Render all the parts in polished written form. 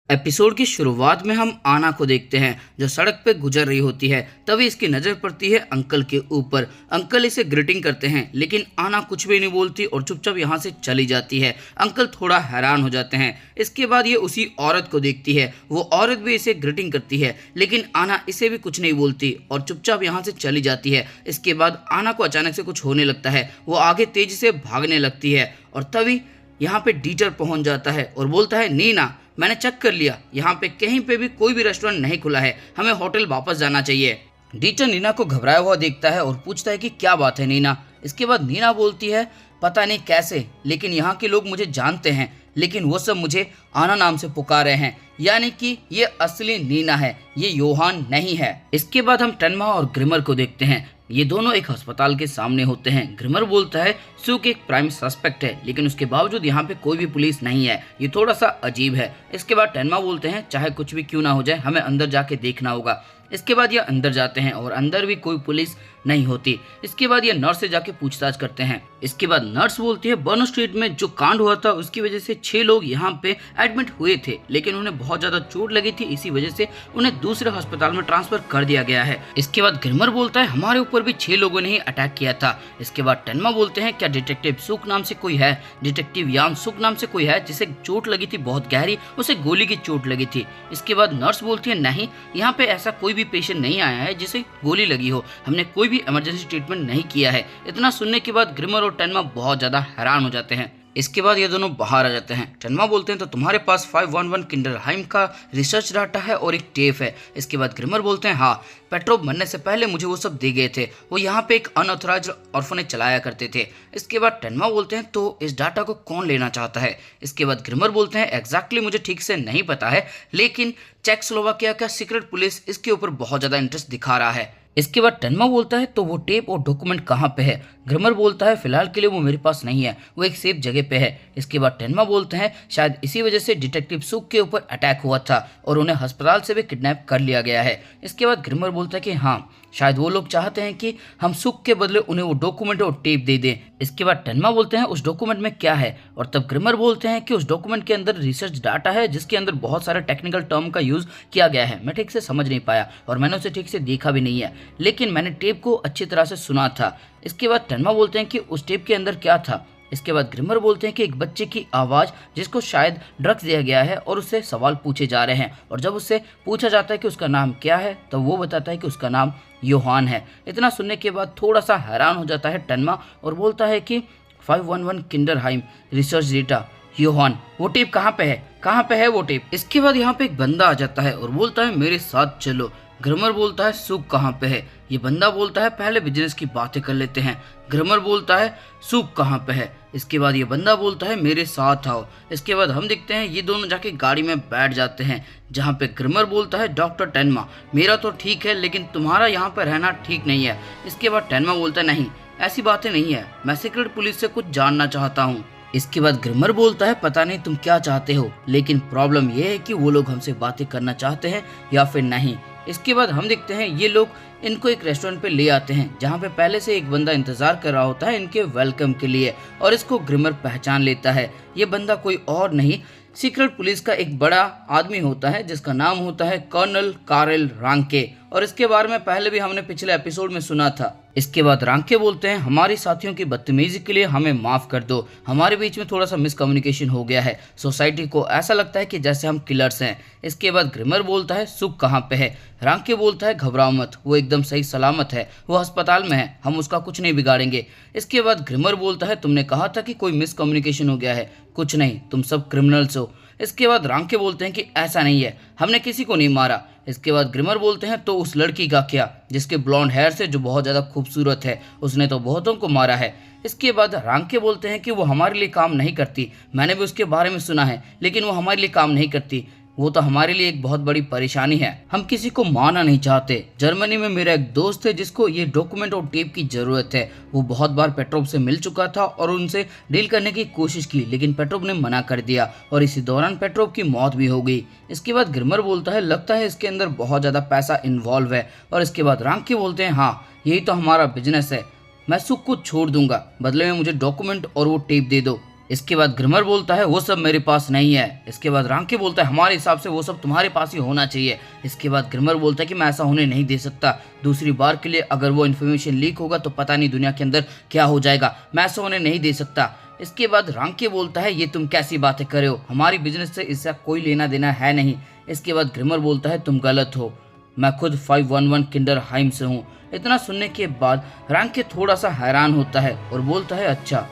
Episode की शुरुआत में हम आना को देखते हैं जो सड़क पे गुजर रही होती है। तभी इसकी नज़र पड़ती है अंकल के ऊपर। अंकल इसे ग्रीटिंग करते हैं लेकिन आना कुछ भी नहीं बोलती और चुपचाप यहाँ से चली जाती है। अंकल थोड़ा हैरान हो जाते हैं। इसके बाद ये उसी औरत को देखती है। वो औरत भी इसे ग्रीटिंग करती है लेकिन आना इसे भी कुछ नहीं बोलती और चुपचाप यहाँ से चली जाती है। इसके बाद आना को अचानक से कुछ होने लगता है। वो आगे तेजी से भागने लगती है और तभी यहाँ पे डीटर पहुँच जाता है और बोलता है, नीना मैंने चेक कर लिया, यहाँ पे कहीं पे भी कोई भी रेस्टोरेंट नहीं खुला है, हमें होटल वापस जाना चाहिए। डीटर नीना को घबराया हुआ देखता है और पूछता है कि क्या बात है नीना। इसके बाद नीना बोलती है, पता नहीं कैसे लेकिन यहाँ के लोग मुझे जानते हैं लेकिन वो सब मुझे आना नाम से पुकारे हैं, यानी कि ये असली नीना है, ये योहान नहीं है। इसके बाद हम टेन्मा और ग्रिमर को देखते हैं। ये दोनों एक अस्पताल के सामने होते हैं। ग्रिमर बोलता है सुक एक प्राइम सस्पेक्ट है लेकिन उसके बावजूद यहाँ पे कोई भी पुलिस नहीं है, ये थोड़ा सा अजीब है। इसके बाद टेन्मा बोलते हैं चाहे कुछ भी क्यों ना हो जाए हमें अंदर जाके देखना होगा। इसके बाद ये अंदर जाते हैं और अंदर भी कोई पुलिस नहीं होती। इसके बाद ये नर्स से जाके पूछताछ करते हैं। इसके बाद नर्स बोलती है बर्नो स्ट्रीट में जो कांड हुआ था उसकी वजह से 6 लोग यहाँ पे एडमिट हुए थे लेकिन उन्हें बहुत ज्यादा चोट लगी थी, इसी वजह से उन्हें दूसरे अस्पताल में ट्रांसफर कर दिया गया है। इसके बाद ग्रिमर बोलता है हमारे ऊपर भी 6 लोगों ने ही अटैक किया था। इसके बाद टेन्मा बोलते हैं क्या डिटेक्टिव सुक नाम से कोई है, डिटेक्टिव यान सुक नाम से कोई है जिसे चोट लगी थी बहुत गहरी, उसे गोली की चोट लगी थी। इसके बाद नर्स बोलती है नहीं, यहाँ पे ऐसा कोई भी पेशेंट नहीं आया है जिसे गोली लगी हो, हमने कोई भी इमरजेंसी ट्रीटमेंट नहीं किया है। इतना सुनने के बाद ग्रिमर और टेन्मा बहुत ज्यादा हैरान हो जाते हैं। इसके बाद ये दोनों बाहर आ जाते हैं। टेन्मा बोलते हैं तो तुम्हारे पास 511 किंडरहाइम का रिसर्च डाटा है और एक टेप है। इसके बाद ग्रिमर बोलते हैं हाँ, पेट्रोव मरने से पहले मुझे वो सब दे गए थे, वो यहाँ पे एक अनऑथराइज्ड ऑर्फनेज चलाया करते थे। इसके बाद टेन्मा बोलते हैं तो इस डाटा को कौन लेना चाहता है। इसके बाद ग्रिमर बोलते हैं एग्जैक्टली मुझे ठीक से नहीं पता है लेकिन चेकोस्लोवाकिया का सीक्रेट पुलिस इसके ऊपर बहुत ज्यादा इंटरेस्ट दिखा रहा है। इसके बाद टेन्मा बोलता है तो वो टेप और डॉक्यूमेंट कहाँ पे है। ग्रिमर बोलता है फिलहाल के लिए वो मेरे पास नहीं है, वो एक सेफ जगह पे है। इसके बाद टेन्मा बोलते हैं शायद इसी वजह से डिटेक्टिव सुक के ऊपर अटैक हुआ था और उन्हें अस्पताल से भी किडनैप कर लिया गया है। इसके बाद ग्रिमर बोलता है कि हाँ, शायद वो लोग चाहते हैं कि हम सुक के बदले उन्हें वो डॉक्यूमेंट और टेप दे दें। इसके बाद टेन्मा बोलते हैं उस डॉक्यूमेंट में क्या है और तब ग्रिमर बोलते हैं कि उस डॉक्यूमेंट के अंदर रिसर्च डाटा है जिसके अंदर बहुत सारे टेक्निकल टर्म का यूज किया गया है। मैं ठीक से समझ नहीं पाया और मैंने उसे ठीक से देखा भी नहीं है लेकिन मैंने टेप को अच्छी तरह से सुना था। इसके बाद टेन्मा बोलते हैं कि उस टेप के अंदर क्या था। इसके बाद ग्रिमर बोलते हैं कि एक बच्चे की आवाज़ जिसको शायद ड्रग्स दिया गया है और उससे सवाल पूछे जा रहे हैं और जब उससे पूछा जाता है कि उसका नाम क्या है तो वो बताता है कि उसका नाम योहान है। इतना सुनने के बाद थोड़ा सा हैरान हो जाता है टेन्मा और बोलता है कि 511 किंडरहाइम रिसर्च डेटा योहान, वो टेप कहाँ पे है, कहाँ पे है वो टेप। इसके बाद यहाँ पे एक बंदा आ जाता है और बोलता है मेरे साथ चलो। ग्रिमर बोलता है सुक कहाँ पे है। ये बंदा बोलता है पहले बिजनेस की बातें कर लेते हैं। ग्रिमर बोलता है सुक कहाँ पे है। इसके बाद ये बंदा बोलता है मेरे साथ आओ। इसके बाद हम देखते हैं ये दोनों जाके गाड़ी में बैठ जाते हैं जहाँ पे ग्रिमर बोलता है डॉक्टर टेन्मा मेरा तो ठीक है लेकिन तुम्हारा यहाँ पर रहना ठीक नहीं है। इसके बाद टेन्मा बोलता है नहीं, ऐसी बातें नहीं है, मैं सीक्रेट पुलिस से कुछ जानना चाहता हूँ। इसके बाद ग्रिमर बोलता है पता नहीं तुम क्या चाहते हो लेकिन प्रॉब्लम यह है कि वो लोग हमसे बातें करना चाहते हैं या फिर नहीं। इसके बाद हम देखते हैं ये लोग इनको एक रेस्टोरेंट पे ले आते हैं जहाँ पे पहले से एक बंदा इंतजार कर रहा होता है इनके वेलकम के लिए और इसको ग्रिमर पहचान लेता है। ये बंदा कोई और नहीं, सीक्रेट पुलिस का एक बड़ा आदमी होता है जिसका नाम होता है कर्नल कारेल रांके और इसके बारे में पहले भी हमने पिछले एपिसोड में सुना था। इसके बाद रांके बोलते हैं हमारे साथियों की बदतमीजी के लिए हमें माफ कर दो, हमारे बीच में थोड़ा सा मिसकम्युनिकेशन हो गया है, सोसाइटी को ऐसा लगता है कि जैसे हम किलर्स हैं। इसके बाद ग्रिमर बोलता है सुक कहाँ पे है। रांके बोलता है घबराओ मत, वो एकदम सही सलामत है, वो अस्पताल में है, हम उसका कुछ नहीं बिगाड़ेंगे। इसके बाद ग्रिमर बोलता है तुमने कहा था कि कोई मिसकम्युनिकेशन हो गया है, कुछ नहीं, तुम सब क्रिमिनल्स हो। इसके बाद रांके बोलते हैं कि ऐसा नहीं है, हमने किसी को नहीं मारा। इसके बाद ग्रिमर बोलते हैं तो उस लड़की का क्या जिसके ब्लॉन्ड हेयर से जो बहुत ज़्यादा खूबसूरत है, उसने तो बहुतों को मारा है। इसके बाद रांके बोलते हैं कि वो हमारे लिए काम नहीं करती, मैंने भी उसके बारे में सुना है लेकिन वो हमारे लिए काम नहीं करती, वो तो हमारे लिए एक बहुत बड़ी परेशानी है, हम किसी को मारना नहीं चाहते। जर्मनी में मेरा एक दोस्त है जिसको ये डॉक्यूमेंट और टेप की जरूरत है, वो बहुत बार पेट्रोव से मिल चुका था और उनसे डील करने की कोशिश की लेकिन पेट्रोव ने मना कर दिया और इसी दौरान पेट्रोव की मौत भी हो गई। इसके बाद ग्रिमर बोलता है लगता है इसके अंदर बहुत ज़्यादा पैसा इन्वॉल्व है और इसके बाद रांके बोलते हैं हाँ, यही तो हमारा बिजनेस है, मैं सुख को छोड़ दूंगा, बदले में मुझे डॉक्यूमेंट और वो टेप दे दो। इसके बाद ग्रिमर बोलता है वो सब मेरे पास नहीं है। इसके बाद रांके बोलता है हमारे हिसाब से वो सब तुम्हारे पास ही होना चाहिए। इसके बाद ग्रिमर बोलता है कि मैं ऐसा होने नहीं दे सकता, दूसरी बार के लिए अगर वो इन्फॉर्मेशन लीक होगा तो पता नहीं दुनिया के अंदर क्या हो जाएगा, मैं ऐसा होने नहीं दे सकता। इसके बाद रांके बोलता है ये तुम कैसी बातें कर रहे हो, हमारी बिजनेस से इसका कोई लेना देना है नहीं। इसके बाद ग्रिमर बोलता है तुम गलत हो, मैं खुद 511 किंडरहाइम से हूँ। इतना सुनने के बाद रांके थोड़ा सा हैरान होता है और बोलता है अच्छा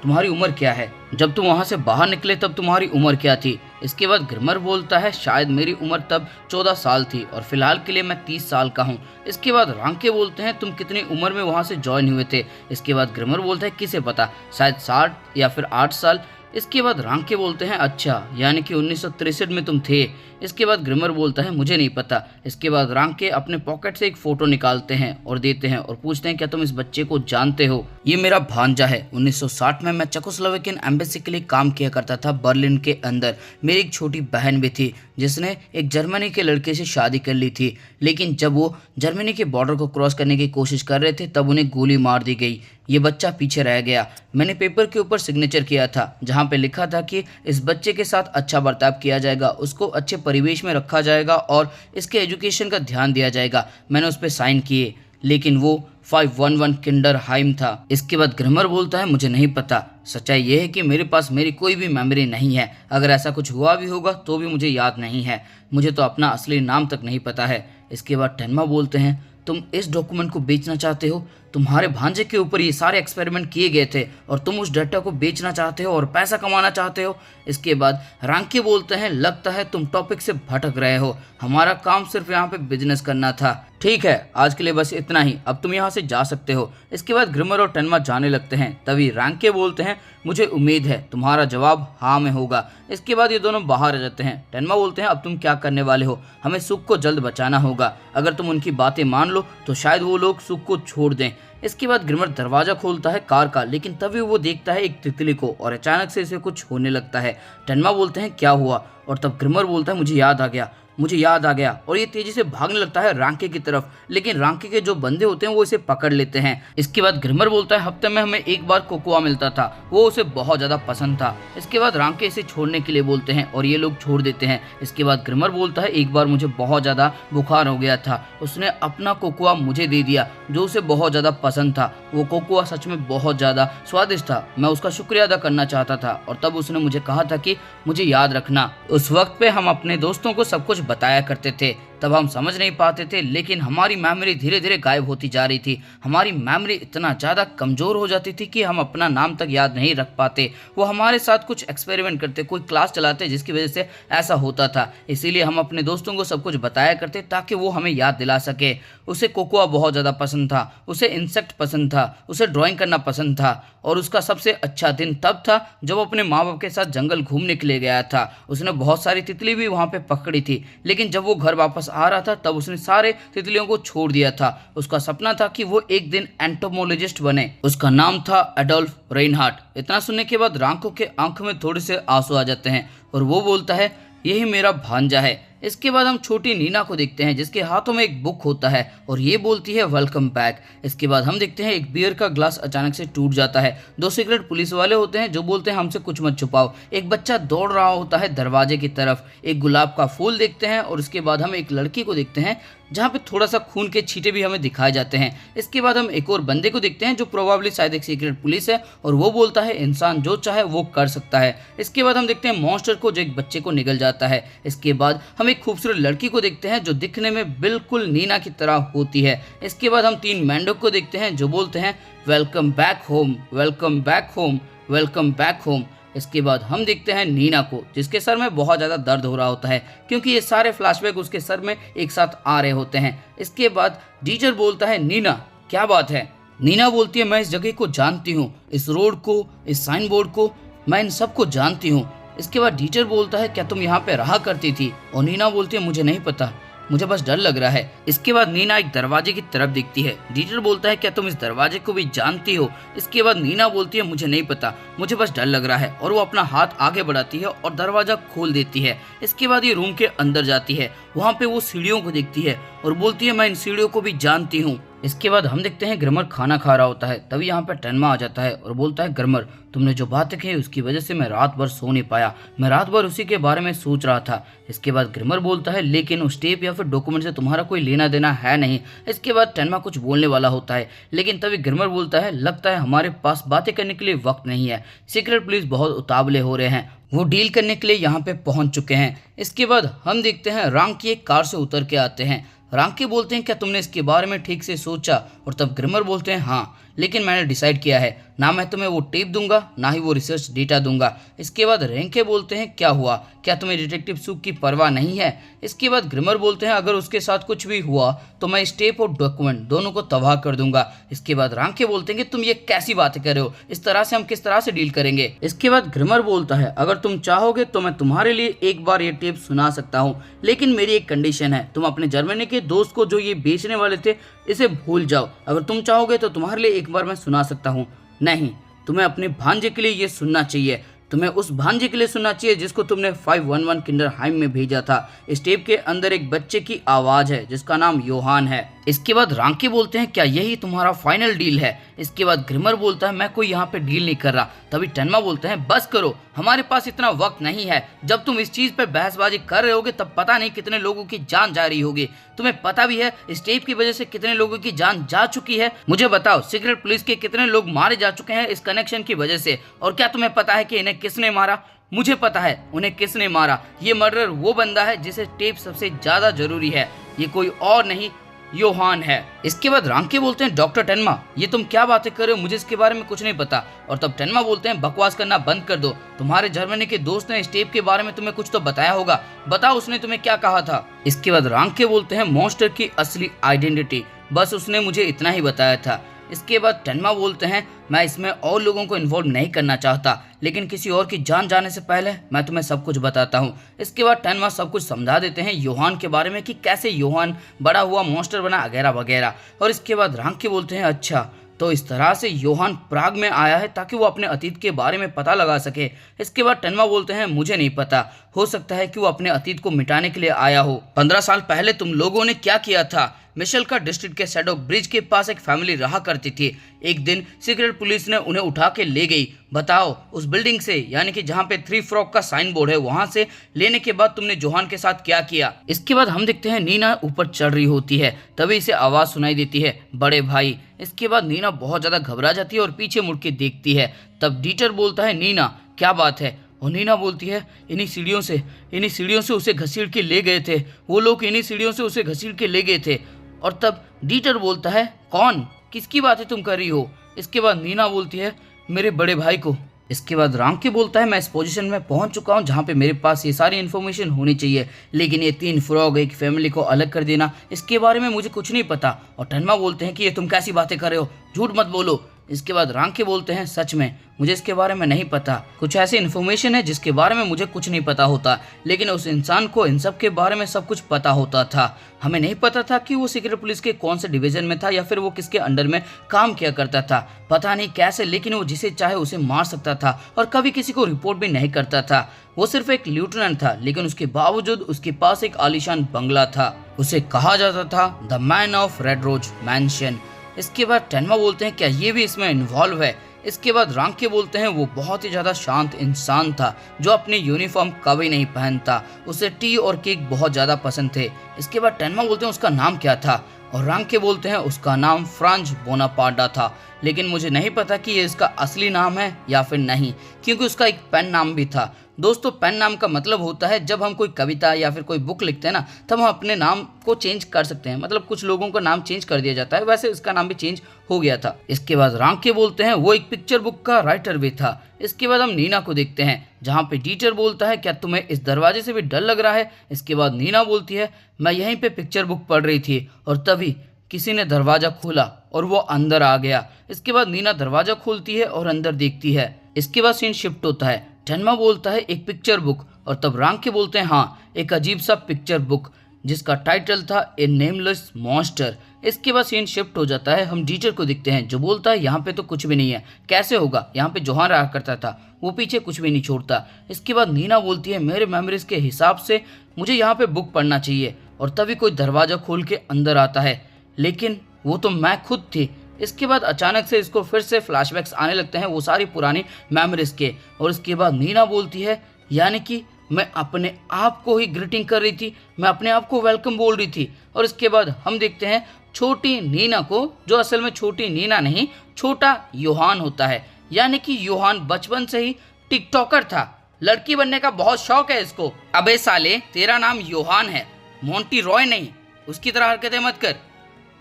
तुम्हारी उम्र क्या है, जब तुम वहां से बाहर निकले तब तुम्हारी उम्र क्या थी। इसके बाद ग्रिमर बोलता है शायद मेरी उम्र तब 14 साल थी और फिलहाल के लिए मैं 30 साल का हूँ। इसके बाद रांके बोलते हैं तुम कितनी उम्र में वहां से ज्वाइन हुए थे। इसके बाद ग्रिमर बोलता है किसे पता, शायद 60 या फिर 8 साल। इसके बाद रांके बोलते हैं अच्छा यानी कि 1963 में तुम थे। इसके बाद ग्रिमर बोलता है मुझे नहीं पता। इसके बाद रांके अपने पॉकेट से एक फोटो निकालते हैं और देते हैं और पूछते हैं क्या तुम इस बच्चे को जानते हो, ये मेरा भांजा है। 1960 में मैं चेकोस्लोवाकियन एम्बेसी के लिए काम किया करता था बर्लिन के अंदर। मेरी एक छोटी बहन भी थी जिसने एक जर्मनी के लड़के से शादी कर ली थी, लेकिन जब वो जर्मनी के बॉर्डर को क्रॉस करने की कोशिश कर रहे थे तब उन्हें गोली मार दी गई। ये बच्चा पीछे रह गया। मैंने पेपर के ऊपर सिग्नेचर किया था जहाँ पे लिखा था कि इस बच्चे के साथ अच्छा बर्ताव किया जाएगा, उसको अच्छे परिवेश में रखा जाएगा और इसके एजुकेशन का ध्यान दिया जाएगा। मैंने उस पर साइन किए, लेकिन वो 511 किंडरहाइम था। इसके बाद ग्रिमर बोलता है मुझे नहीं पता, सच्चाई ये है कि मेरे पास मेरी कोई भी मेमोरी नहीं है, अगर ऐसा कुछ हुआ भी होगा तो भी मुझे याद नहीं है, मुझे तो अपना असली नाम तक नहीं पता है। इसके बाद टेन्मा बोलते हैं तुम इस डॉक्यूमेंट को बेचना चाहते हो, तुम्हारे भांजे के ऊपर ये सारे एक्सपेरिमेंट किए गए थे और तुम उस डाटा को बेचना चाहते हो और पैसा कमाना चाहते हो। इसके बाद रांके बोलते हैं लगता है तुम टॉपिक से भटक रहे हो, हमारा काम सिर्फ यहाँ पे बिजनेस करना था। ठीक है आज के लिए बस इतना ही, अब तुम यहाँ से जा सकते हो। इसके बाद ग्रिमर और टेन्मा जाने लगते हैं। तभी रांके बोलते हैं मुझे उम्मीद है तुम्हारा जवाब हाँ में होगा। इसके बाद ये दोनों बाहर आ जाते हैं। टेन्मा बोलते हैं अब तुम क्या करने वाले हो, हमें सुख को जल्द बचाना होगा, अगर तुम उनकी बातें मान लो तो शायद वो लोग सुख को छोड़ दें। इसके बाद ग्रिमर दरवाजा खोलता है कार का, लेकिन तभी वो देखता है एक तितली को और अचानक से इसे कुछ होने लगता है। टेन्मा बोलते हैं क्या हुआ, और तब ग्रिमर बोलता है मुझे याद आ गया और ये तेजी से भागने लगता है रांके की तरफ, लेकिन रांके के जो बंदे होते हैं वो इसे पकड़ लेते हैं। इसके बाद ग्रिमर बोलता है हफ्ते में हमें एक बार कोकोआ मिलता था, वो उसे बहुत ज्यादा पसंद था। इसके बाद रांके इसे छोड़ने के लिए बोलते हैं और ये लोग छोड़ देते हैं। इसके बाद ग्रिमर बोलता है एक बार मुझे बहुत ज्यादा बुखार हो गया था, उसने अपना कोकोआ मुझे दे दिया जो उसे बहुत ज्यादा पसंद था। वो कोकोआ सच में बहुत ज्यादा स्वादिष्ट था, मैं उसका शुक्रिया अदा करना चाहता था और तब उसने मुझे कहा था कि मुझे याद रखना। उस वक्त पे हम अपने दोस्तों को सब कुछ बताया करते थे, तब हम समझ नहीं पाते थे, लेकिन हमारी मेमोरी धीरे धीरे गायब होती जा रही थी। हमारी मेमोरी इतना ज़्यादा कमज़ोर हो जाती थी कि हम अपना नाम तक याद नहीं रख पाते। वो हमारे साथ कुछ एक्सपेरिमेंट करते, कोई क्लास चलाते जिसकी वजह से ऐसा होता था। इसीलिए हम अपने दोस्तों को सब कुछ बताया करते ताकि वो हमें याद दिला सके। उसे कोकोआ बहुत ज़्यादा पसंद था, उसे इंसेक्ट पसंद था, उसे ड्राइंग करना पसंद था और उसका सबसे अच्छा दिन तब था जब वो अपने माँ बाप के साथ जंगल घूमने के लिए गया था। उसने बहुत सारी तितली भी वहाँ पे पकड़ी थी, लेकिन जब वो घर वापस आ रहा था तब उसने सारे तितलियों को छोड़ दिया था। उसका सपना था कि वो एक दिन एंटोमोलॉजिस्ट बने। उसका नाम था एडोल्फ रेनहार्ट। इतना सुनने के बाद रांको के आंख में थोड़े से आंसू आ जाते हैं और वो बोलता है यही मेरा भांजा है। इसके बाद हम छोटी नीना को देखते हैं जिसके हाथों में एक बुक होता है और ये बोलती है वेलकम बैक। इसके बाद हम देखते हैं एक बियर का ग्लास अचानक से टूट जाता है। दो सीक्रेट पुलिस वाले होते हैं जो बोलते हैं हमसे कुछ मत छुपाओ। एक बच्चा दौड़ रहा होता है दरवाजे की तरफ। एक गुलाब का फूल देखते हैं और उसके बाद हम एक लड़की को देखते हैं जहाँ पे थोड़ा सा खून के छींटे भी हमें दिखाए जाते हैं। इसके बाद हम एक और बंदे को देखते हैं जो प्रोबेबली शायद एक सीक्रेट पुलिस है और वो बोलता है इंसान जो चाहे वो कर सकता है। इसके बाद हम देखते हैं मॉन्स्टर को जो एक बच्चे को निगल जाता है। इसके बाद हम एक खूबसूरत लड़की को देखते हैं जो दिखने में बिल्कुल नीना की तरह होती है। इसके बाद हम 3 मेंढक को देखते हैं जो बोलते हैं welcome back home, welcome back home, welcome back home. इसके बाद हम देखते हैं नीना को जिसके सर में बहुत ज़्यादा दर्द हो रहा होता है क्योंकि ये सारे फ्लैशबैक उसके सर में एक साथ आ रहे होते हैं। इसके बाद टीचर बोलता है नीना क्या बात है। नीना बोलती है मैं इस जगह को जानती हूँ, इस रोड को, इस साइन बोर्ड को, मैं इन सबको जानती हूँ। इसके बाद टीचर बोलता है क्या तुम यहाँ पे रहा करती थी, और नीना बोलती है मुझे नहीं पता, मुझे बस डर लग रहा है। इसके बाद नीना एक दरवाजे की तरफ देखती है। डीटर बोलता है क्या तुम इस दरवाजे को भी जानती हो। इसके बाद नीना बोलती है मुझे नहीं पता, मुझे बस डर लग रहा है, और वो अपना हाथ आगे बढ़ाती है और दरवाजा खोल देती है। इसके बाद ये रूम के अंदर जाती है। वहाँ पे वो सीढ़ियों को देखती है और बोलती है मैं इन सीढ़ियों को भी जानती हूँ। इसके बाद हम देखते हैं ग्रमर खाना खा रहा होता है, तभी यहाँ पे टेनमा आ जाता है और बोलता है ग्रमर तुमने जो बातें कही उसकी वजह से मैं रात भर सो नहीं पाया, मैं रात भर उसी के बारे में सोच रहा था। इसके बाद ग्रमर बोलता है लेकिन उस टेप या फिर डॉक्यूमेंट से तुम्हारा कोई लेना देना है नहीं। इसके बाद टेनमा कुछ बोलने वाला होता है लेकिन तभी ग्रमर बोलता है लगता है हमारे पास बातें करने के लिए वक्त नहीं है, सीक्रेट पुलिस बहुत उतावले हो रहे हैं, वो डील करने के लिए यहाँ पे पहुंच चुके हैं। इसके बाद हम देखते हैं रांग की एक कार से उतर के आते हैं। रांग के बोलते हैं क्या तुमने इसके बारे में ठीक से सोचा, और तब ग्रमर बोलते हैं हाँ लेकिन मैंने डिसाइड किया है, ना मैं तुम्हें वो टेप दूंगा ना ही वो रिसर्च डेटा दूंगा। इसके बाद रेंके बोलते हैं क्या हुआ, क्या तुम्हें डिटेक्टिव सुक की परवाह नहीं है। इसके बाद ग्रमर बोलते हैं अगर उसके साथ कुछ भी हुआ तो मैं इस टेप और डॉक्यूमेंट दोनों को तबाह कर दूंगा। इसके बाद रांके बोलते हैं कि तुम ये कैसी बातें कर रहे हो, इस तरह से हम किस तरह से डील करेंगे। इसके बाद ग्रमर बोलता है अगर तुम चाहोगे तो मैं तुम्हारे लिए एक बार ये टेप सुना सकता हूँ, लेकिन मेरी एक कंडीशन है, तुम अपने जर्मनी के दोस्त को जो ये बेचने वाले थे इसे भूल जाओ। अगर तुम चाहोगे तो तुम्हारे लिए एक बार मैं सुना सकता हूँ। नहीं, तुम्हें अपने भांजे के लिए ये सुनना चाहिए, तुम्हें उस भांजे के लिए सुनना चाहिए जिसको तुमने 511 किंडरहाइम में भेजा था। इस टेप के अंदर एक बच्चे की आवाज है जिसका नाम योहान है। इसके बाद रांके बोलते हैं क्या यही तुम्हारा फाइनल डील है। इसके बाद ग्रिमर बोलता है मैं कोई यहाँ पे डील नहीं कर रहा। तभी टेनमा बोलते हैं बस करो, हमारे पास इतना वक्त नहीं है, जब तुम इस चीज पे बहसबाजी कर रहे होगे तब पता नहीं कितने लोगों की जान जा रही होगी। तुम्हें पता भी है इस टेप की वजह से कितने लोगों की जान जा चुकी है। मुझे बताओ सीक्रेट पुलिस के कितने लोग मारे जा चुके हैं इस कनेक्शन की वजह से, और क्या तुम्हें पता है कि इन्हें किसने मारा। मुझे पता है उन्हें किसने मारा। ये मर्डर वो बंदा है जिसे टेप सबसे ज्यादा जरूरी है, ये कोई और नहीं योहान है। इसके बाद रांके बोलते हैं डॉक्टर टेनमा ये तुम क्या बातें कर रहे हो, मुझे इसके बारे में कुछ नहीं पता। और तब टेनमा बोलते हैं बकवास करना बंद कर दो, तुम्हारे जर्मनी के दोस्त ने इस टेप के बारे में तुम्हें कुछ तो बताया होगा, बताओ उसने तुम्हें क्या कहा था। इसके बाद रांके बोलते हैं मॉन्स्टर की असली आइडेंटिटी, बस उसने मुझे इतना ही बताया था। इसके बाद टेनमा बोलते हैं मैं इसमें और लोगों को इन्वॉल्व नहीं करना चाहता, लेकिन किसी और की जान जाने से पहले मैं तुम्हें सब कुछ बताता हूँ। इसके बाद टेनमा सब कुछ समझा देते हैं योहान के बारे में कि कैसे योहान बड़ा हुआ मॉन्स्टर बना वगैरह वगैरह। और इसके बाद रांके बोलते हैं अच्छा तो इस तरह से योहान प्राग में आया है ताकि वो अपने अतीत के बारे में पता लगा सके। इसके बाद टेनमा बोलते हैं मुझे नहीं पता, हो सकता है कि वो अपने अतीत को मिटाने के लिए आया हो। 15 साल पहले तुम लोगों ने क्या किया था। मिशेल का डिस्ट्रिक्ट के सैडोक ब्रिज के पास एक फैमिली रहा करती थी। एक दिन सीक्रेट पुलिस ने उन्हें उठा के ले गई। बताओ उस बिल्डिंग से, यानी कि जहाँ पे 3 फ्रॉग का साइन बोर्ड है, वहां से लेने के बाद तुमने जोहान के साथ क्या किया। इसके बाद हम देखते हैं नीना ऊपर चढ़ रही होती है, तभी इसे आवाज सुनाई देती है बड़े भाई। इसके बाद नीना बहुत ज्यादा घबरा जाती है और पीछे मुड़ के देखती है। तब डीटर बोलता है नीना क्या बात है, और नीना बोलती है इन्हीं सीढ़ियों से उसे घसीट के ले गए थे, वो लोग इन्हीं सीढ़ियों से उसे घसीट के ले गए थे। और तब डीटर बोलता है कौन, किसकी बातें तुम कर रही हो। इसके बाद नीना बोलती है मेरे बड़े भाई को। इसके बाद रांके बोलता है मैं इस पोजीशन में पहुंच चुका हूं जहां पे मेरे पास ये सारी इन्फॉर्मेशन होनी चाहिए, लेकिन ये 3 फ्रॉग एक फैमिली को अलग कर देना, इसके बारे में मुझे कुछ नहीं पता। और टेनमा बोलते हैं कि ये तुम कैसी बातें कर रहे हो, झूठ मत बोलो। इसके बाद रांके बोलते हैं सच में मुझे इसके बारे में नहीं पता, कुछ ऐसी इन्फॉर्मेशन है जिसके बारे में मुझे कुछ नहीं पता होता, लेकिन उस इंसान को इन सब के बारे में सब कुछ पता होता था। हमें नहीं पता था कि वो सीक्रेट पुलिस के कौन से डिवीजन में था या फिर वो किसके अंडर में काम किया करता था, पता नहीं कैसे, लेकिन वो जिसे चाहे उसे मार सकता था और कभी किसी को रिपोर्ट भी नहीं करता था। वो सिर्फ एक लेफ्टिनेंट था, लेकिन उसके बावजूद उसके पास एक आलीशान बंगला था। उसे कहा जाता था the man of red rose mansion. इसके बाद टेनमा बोलते हैं क्या ये भी इसमें इन्वॉल्व है। इसके बाद रांके बोलते हैं वो बहुत ही ज़्यादा शांत इंसान था जो अपनी यूनिफॉर्म कभी नहीं पहनता, उसे टी और केक बहुत ज़्यादा पसंद थे। इसके बाद टेनमा बोलते हैं उसका नाम क्या था, और रांके बोलते हैं उसका नाम फ्रांज बोनापार्टा था, लेकिन मुझे नहीं पता कि ये इसका असली नाम है या फिर नहीं, क्योंकि उसका एक पेन नाम भी था। दोस्तों पेन नाम का मतलब होता है जब हम कोई कविता या फिर कोई बुक लिखते हैं ना, तब हम अपने नाम को चेंज कर सकते हैं, मतलब कुछ लोगों का नाम चेंज कर दिया जाता है, वैसे इसका नाम भी चेंज हो गया था। इसके बाद रांके बोलते हैं वो एक पिक्चर बुक का राइटर भी था। इसके बाद हम नीना को देखते हैं जहाँ पे टीचर बोलता है क्या तुम्हें इस दरवाजे से भी डर लग रहा है। इसके बाद नीना बोलती है मैं यहीं पे पिक्चर बुक पढ़ रही थी और तभी किसी ने दरवाजा खोला और वो अंदर आ गया। इसके बाद नीना दरवाजा खोलती है और अंदर देखती है। इसके बाद सीन शिफ्ट होता है, टेनमा बोलता है एक पिक्चर बुक, और तब रांके बोलते हैं हाँ एक अजीब सा पिक्चर बुक जिसका टाइटल था ए नेमलेस मॉन्स्टर। इसके बाद सीन शिफ्ट हो जाता है, हम टीचर को दिखते हैं जो बोलता है यहाँ पे तो कुछ भी नहीं है, कैसे होगा, यहाँ पे जोहान रहा करता था, वो पीछे कुछ भी नहीं छोड़ता। इसके बाद नीना बोलती है मेरे मेमोरीज के हिसाब से मुझे यहाँ पे बुक पढ़ना चाहिए, और तभी कोई दरवाजा खोल के अंदर आता है, लेकिन वो तो मैं खुद थी। इसके बाद अचानक से इसको फिर से फ्लैशबैक्स आने लगते हैं, वो सारी पुरानी मेमोरीज के। और इसके बाद नीना बोलती है, यानी कि मैं अपने आप को ही ग्रीटिंग कर रही थी, मैं अपने आप को वेलकम बोल रही थी। और इसके बाद हम देखते हैं छोटी नीना को, जो असल में छोटी नीना नहीं, छोटा योहान होता है। यानी कि योहान बचपन से ही टिकटॉकर था, लड़की बनने का बहुत शौक है इसको। अबे साले, तेरा नाम योहान है, मोंटी रॉय नहीं, उसकी तरह हरकतें मत कर।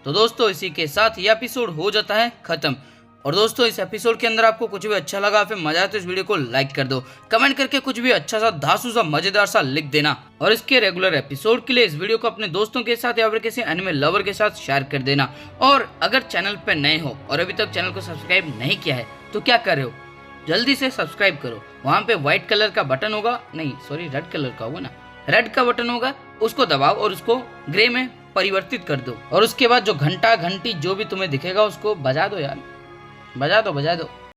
तो दोस्तों इसी के साथ ये एपिसोड हो जाता है खत्म। और दोस्तों इस एपिसोड के अंदर आपको कुछ भी अच्छा लगा, फिर मजा आया तो इस वीडियो को लाइक कर दो, कमेंट करके कुछ भी अच्छा सा धांसू सा मजेदार सा लिख देना। और इसके रेगुलर एपिसोड के लिए इस वीडियो को अपने दोस्तों के साथ या फिर किसी एनिमे लवर के साथ शेयर कर देना। और अगर चैनल पर नए हो और अभी तक चैनल को सब्सक्राइब नहीं किया है तो क्या कर रहे हो, जल्दी से सब्सक्राइब करो। वहाँ पे व्हाइट कलर का बटन होगा, नहीं सॉरी रेड कलर का होगा ना, रेड का बटन होगा, उसको दबाओ और उसको ग्रे में परिवर्तित कर दो। और उसके बाद जो घंटा घंटी जो भी तुम्हें दिखेगा उसको बजा दो यार, बजा दो।